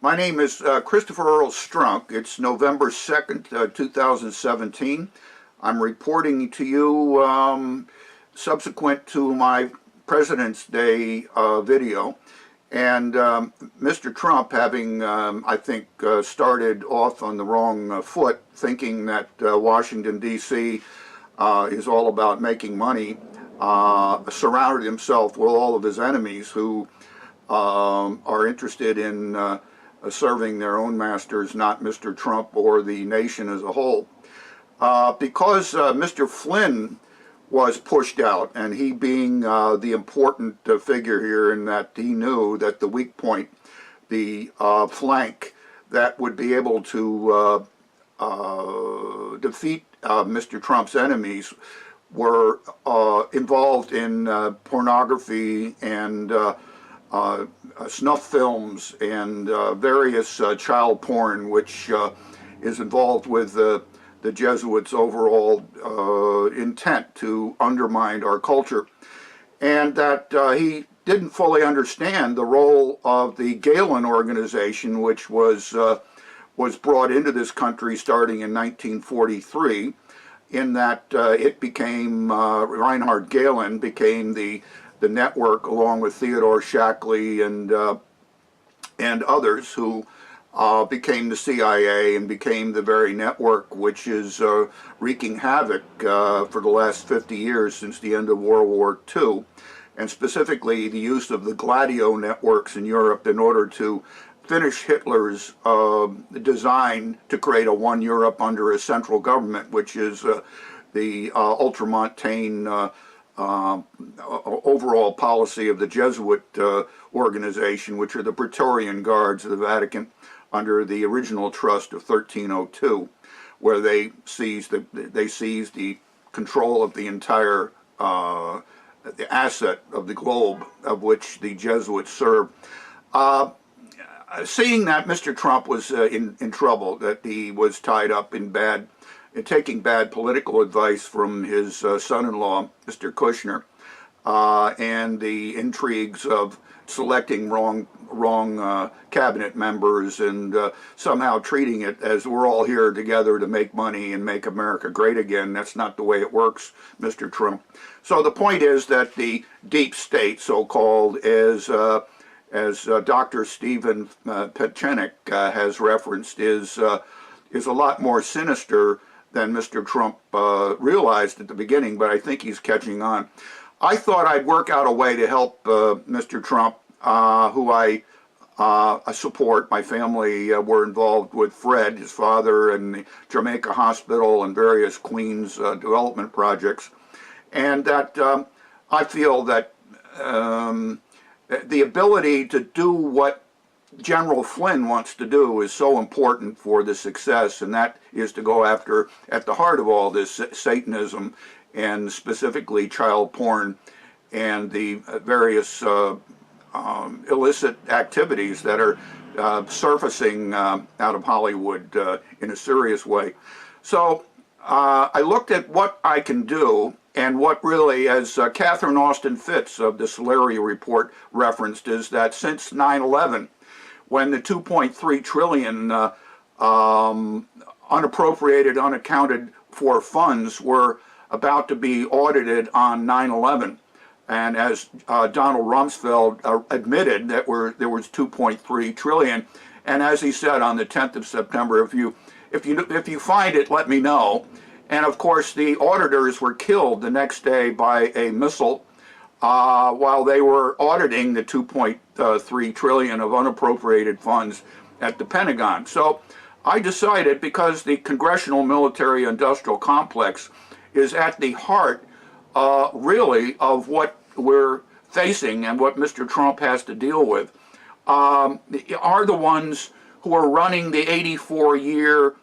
My name is Christopher Earl Strunk. It's November 2nd, 2017. I'm reporting to you subsequent to my President's Day video. And Mr. Trump, having, I think, started off on the wrong foot, thinking that Washington, D.C. Is all about making money, surrounded himself with all of his enemies who are interested in serving their own masters, not Mr. Trump or the nation as a whole. Because Mr. Flynn was pushed out, and he being the important figure here in that he knew that the weak point, the flank that would be able to defeat Mr. Trump's enemies were involved in pornography and snuff films and various child porn, which is involved with the Jesuits' overall intent to undermine our culture, and that he didn't fully understand the role of the Galen organization, which was brought into this country starting in 1943, in that it became, Reinhard Galen became the network, along with Theodore Shackley and others, who became the CIA and became the very network which is wreaking havoc for the last 50 years since the end of World War II, and specifically the use of the Gladio networks in Europe in order to finish Hitler's design to create a one Europe under a central government, which is the ultramontane overall policy of the Jesuit organization, which are the Praetorian Guards of the Vatican under the original trust of 1302, where they seized the control of the entire the asset of the globe of which the Jesuits served. Seeing that Mr. Trump was in trouble, that he was tied up in taking bad political advice from his son-in-law, Mr. Kushner, and the intrigues of selecting wrong cabinet members and somehow treating it as we're all here together to make money and make America great again. That's not the way it works, Mr. Trump. So the point is that the deep state, so-called, as Dr. Stephen Petchenik has referenced, is a lot more sinister than Mr. Trump realized at the beginning, but I think he's catching on. I thought I'd work out a way to help Mr. Trump, who I support. My family were involved with Fred, his father, and the Jamaica Hospital and various Queens development projects, and that I feel that the ability to do what General Flynn wants to do is so important for the success, and that is to go after, at the heart of all this, Satanism, and specifically child porn and the various illicit activities that are surfacing out of Hollywood in a serious way. So I looked at what I can do, and what really, as Catherine Austin Fitts of the Solari Report referenced, is that since 9/11, when the 2.3 trillion unappropriated, unaccounted for funds were about to be audited on 9/11, and as Donald Rumsfeld admitted that there was 2.3 trillion, and as he said on the 10th of September, if you find it, let me know. And of course, the auditors were killed the next day by a missile while they were auditing the 2.3 trillion of unappropriated funds at the Pentagon. So I decided, because the Congressional Military Industrial Complex is at the heart really of what we're facing and what Mr. Trump has to deal with, are the ones who are running the 84-year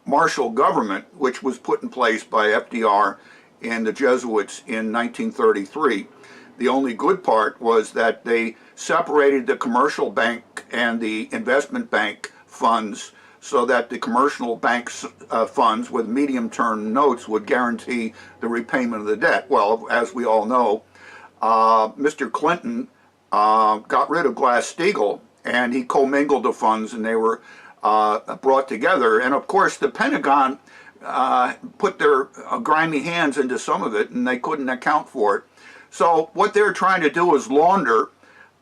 martial government, which was put in place by FDR and the Jesuits in 1933. The only good part was that they separated the commercial bank and the investment bank funds, so that the commercial bank's funds with medium-term notes would guarantee the repayment of the debt. Well, as we all know, Mr. Clinton got rid of Glass-Steagall and he commingled the funds, and they were brought together. And of course, the Pentagon put their grimy hands into some of it, and they couldn't account for it. So what they're trying to do is launder,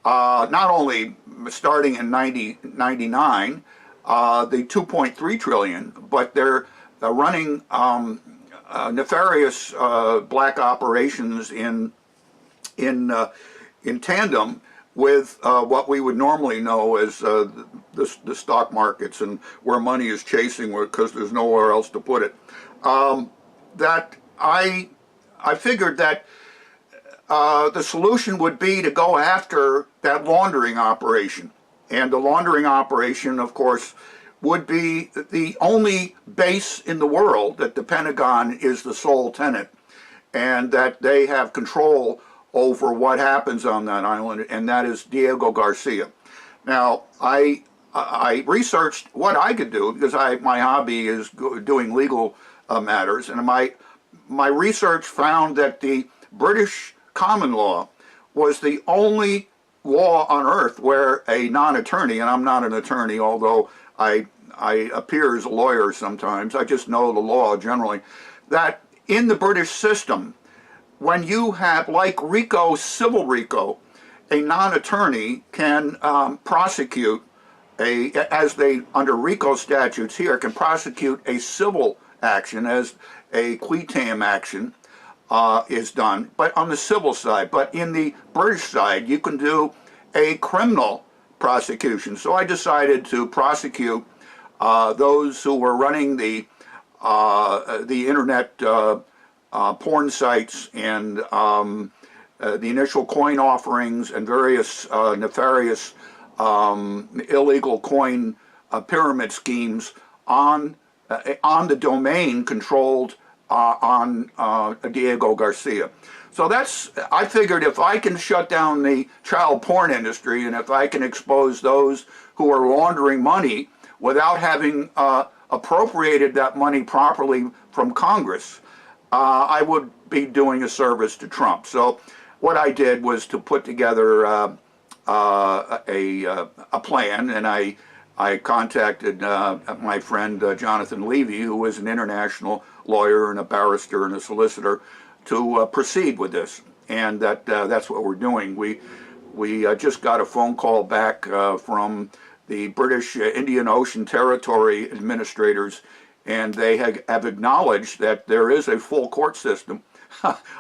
not only starting in 99, the 2.3 trillion, but they're running nefarious black operations in tandem with what we would normally know as the stock markets, and where money is chasing because there's nowhere else to put it. That I figured that the solution would be to go after that laundering operation. And the laundering operation, of course, would be the only base in the world that the Pentagon is the sole tenant, and that they have control over what happens on that island, and that is Diego Garcia. Now, I researched what I could do, because my hobby is doing legal matters, and my research found that the British common law was the only law on earth where a non-attorney, and I'm not an attorney, although I appear as a lawyer sometimes, I just know the law generally, that in the British system, when you have, like RICO, civil RICO, a non-attorney can prosecute as they, under RICO statutes here, can prosecute a civil action as a qui tam action is done, but on the civil side. But in the British side, you can do a criminal prosecution. So I decided to prosecute those who were running the internet porn sites and the initial coin offerings and various nefarious illegal coin pyramid schemes on the domain controlled on Diego Garcia. So I figured if I can shut down the child porn industry, and if I can expose those who are laundering money without having appropriated that money properly from Congress, I would be doing a service to Trump. So what I did was to put together a plan, and I contacted my friend Jonathan Levy, who is an international lawyer and a barrister and a solicitor, to proceed with this. And that's what we're doing. We just got a phone call back from the British Indian Ocean Territory administrators, and they have acknowledged that there is a full court system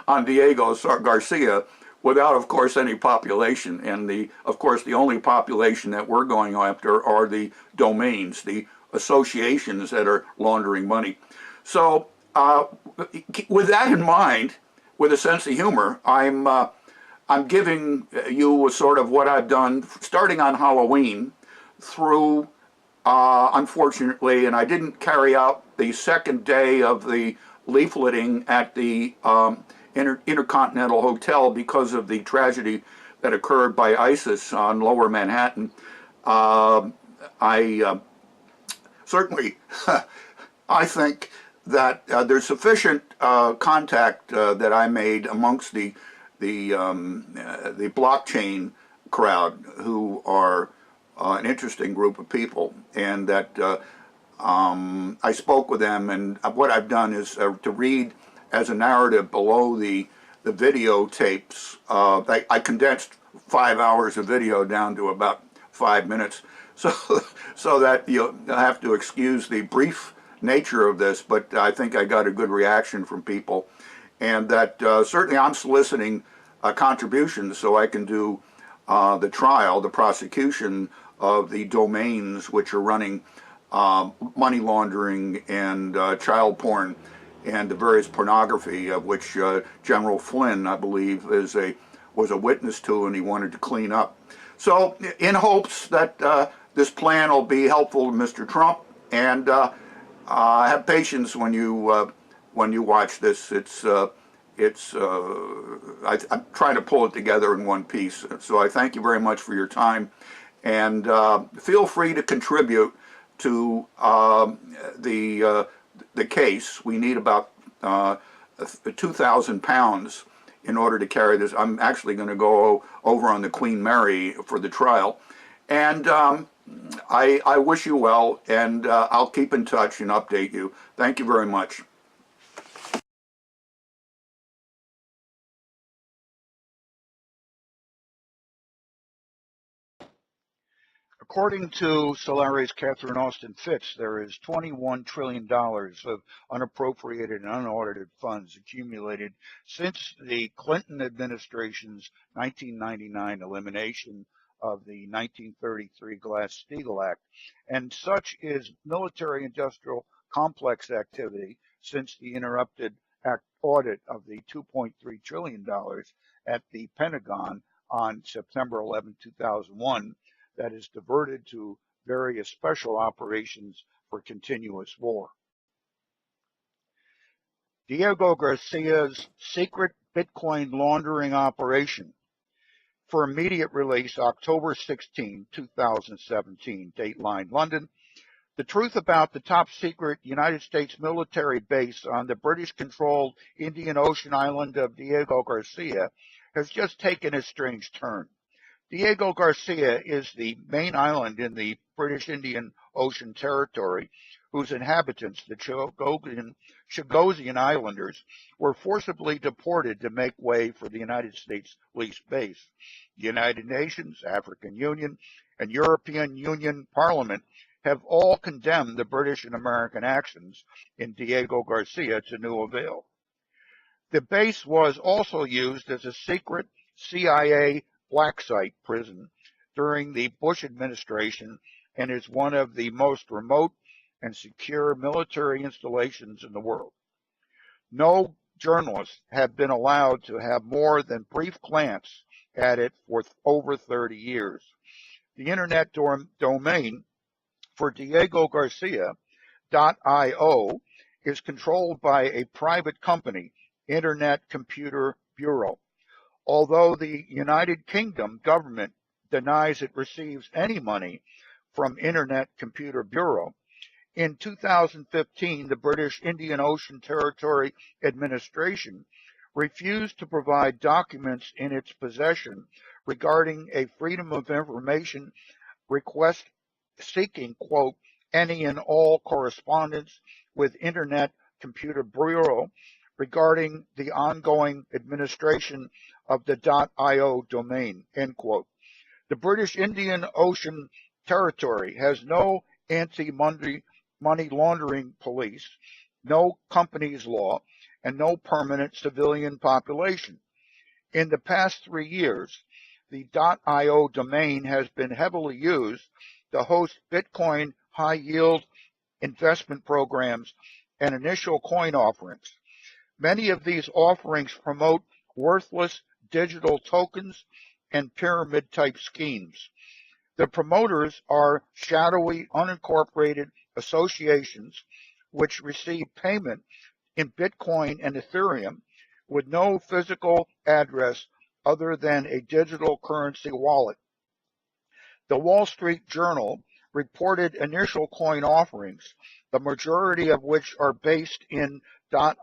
on Diego Garcia without, of course, any population. And of course, the only population that we're going after are the domains, the associations that are laundering money. So with that in mind, with a sense of humor, I'm giving you sort of what I've done starting on Halloween through, unfortunately, and I didn't carry out the second day of the leafleting at the Intercontinental Hotel because of the tragedy that occurred by ISIS on Lower Manhattan. Certainly, I think that there's sufficient contact that I made amongst the blockchain crowd, who are an interesting group of people, and that I spoke with them, and what I've done is to read as a narrative below the videotapes. I condensed 5 hours of video down to about 5 minutes, so that you'll have to excuse the brief nature of this, but I think I got a good reaction from people, and that certainly I'm soliciting contributions so I can do the trial, the prosecution of the domains which are running money laundering and child porn and the various pornography, of which General Flynn, I believe, was a witness to, and he wanted to clean up. So in hopes that this plan will be helpful to Mr. Trump, and have patience when you watch this. I'm trying to pull it together in one piece. So I thank you very much for your time, and feel free to contribute to the case. We need about 2,000 pounds in order to carry this. I'm actually going to go over on the Queen Mary for the trial, And I wish you well, and I'll keep in touch and update you. Thank you very much. According to Solari's Catherine Austin Fitz, there is $21 trillion of unappropriated and unaudited funds accumulated since the Clinton administration's 1999 elimination of the 1933 Glass-Steagall Act, and such is military-industrial complex activity since the interrupted audit of the $2.3 trillion at the Pentagon on September 11, 2001, that is diverted to various special operations for continuous war. Diego Garcia's secret Bitcoin laundering operation. For immediate release, October 16, 2017, Dateline London. The truth about the top secret United States military base on the British-controlled Indian Ocean island of Diego Garcia has just taken a strange turn. Diego Garcia is the main island in the British Indian Ocean Territory, whose inhabitants, the Chagosian Islanders, were forcibly deported to make way for the United States leased base. The United Nations, African Union, and European Union Parliament have all condemned the British and American actions in Diego Garcia to no avail. The base was also used as a secret CIA black site prison during the Bush administration and is one of the most remote and secure military installations in the world. No journalists have been allowed to have more than brief glance at it for over 30 years. The internet domain for Diego Garcia.io is controlled by a private company, Internet Computer Bureau. Although the United Kingdom government denies it receives any money from Internet Computer Bureau, in 2015, the British Indian Ocean Territory Administration refused to provide documents in its possession regarding a Freedom of Information request seeking, quote, any and all correspondence with Internet Computer Bureau regarding the ongoing administration of the .io domain, end quote. The British Indian Ocean Territory has no anti-money laundering police, no companies law, and no permanent civilian population. In the past 3 years, the .io domain has been heavily used to host Bitcoin high-yield investment programs and initial coin offerings. Many of these offerings promote worthless digital tokens and pyramid-type schemes. The promoters are shadowy, unincorporated associations which receive payment in Bitcoin and Ethereum with no physical address other than a digital currency wallet. The Wall Street Journal reported initial coin offerings, the majority of which are based in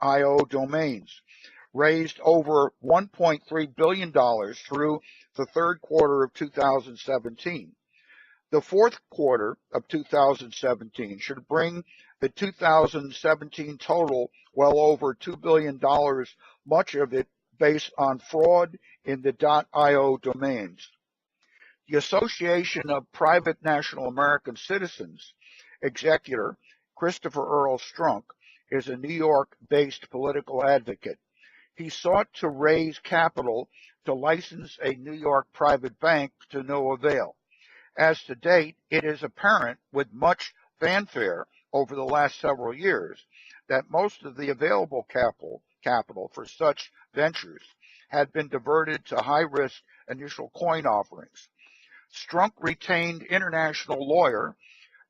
.io domains, raised over $1.3 billion through the third quarter of 2017. The fourth quarter of 2017 should bring the 2017 total well over $2 billion, much of it based on fraud in the .io domains. The Association of Private National American Citizens executor Christopher Earl Strunk is a New York-based political advocate. He sought to raise capital to license a New York private bank to no avail. As to date, it is apparent with much fanfare over the last several years that most of the available capital for such ventures had been diverted to high-risk initial coin offerings. Strunk retained international lawyer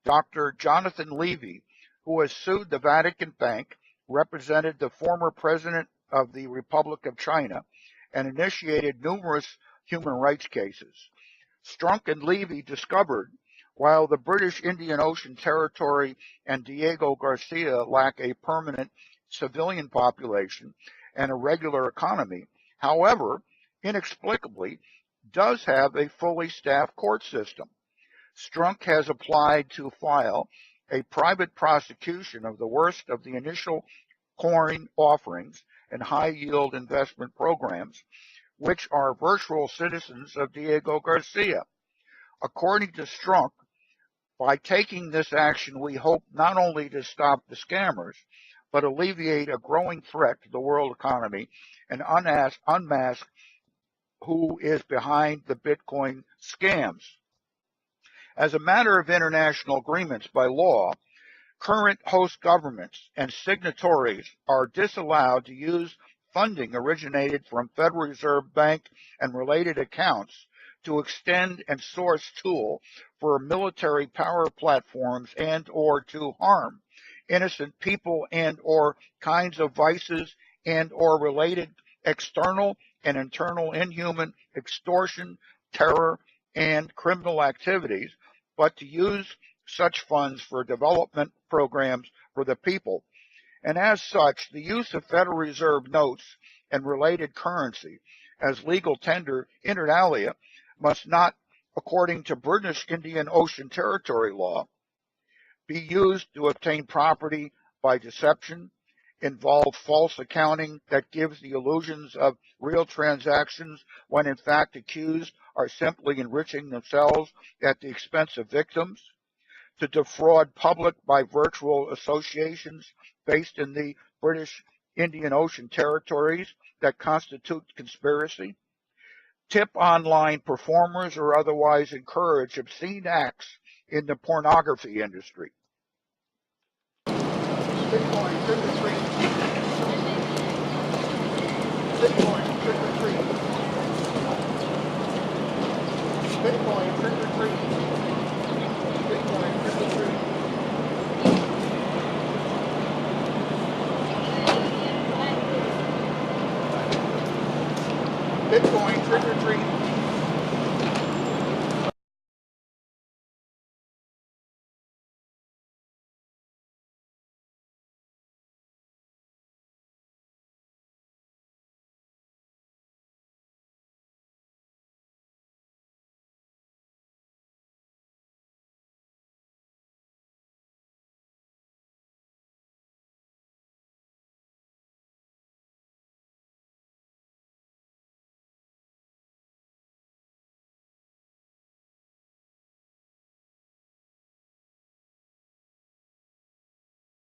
Dr. Jonathan Levy, who has sued the Vatican Bank, represented the former president of the Republic of China, and initiated numerous human rights cases. Strunk and Levy discovered, while the British Indian Ocean Territory and Diego Garcia lack a permanent civilian population and a regular economy, however, inexplicably, does have a fully staffed court system. Strunk has applied to file a private prosecution of the worst of the initial coin offerings and high-yield investment programs, which are virtual citizens of Diego Garcia. According to Strunk, by taking this action, we hope not only to stop the scammers, but alleviate a growing threat to the world economy and unmask who is behind the Bitcoin scams. As a matter of international agreements by law, current host governments and signatories are disallowed to use funding originated from Federal Reserve Bank and related accounts to extend and source tool for military power platforms and or to harm innocent people and or kinds of vices and or related external and internal inhuman extortion, terror, and criminal activities, but to use such funds for development programs for the people. And as such, the use of Federal Reserve notes and related currency as legal tender inter alia must not, according to British Indian Ocean Territory law, be used to obtain property by deception, involve false accounting that gives the illusions of real transactions when in fact accused are simply enriching themselves at the expense of victims, to defraud public by virtual associations based in the British Indian Ocean territories that constitute conspiracy, tip online performers or otherwise encourage obscene acts in the pornography industry. Bitcoin trick or treat. Bitcoin trick or treat. Bitcoin trick or treat. Bitcoin trick or treat. Bitcoin trick or treat.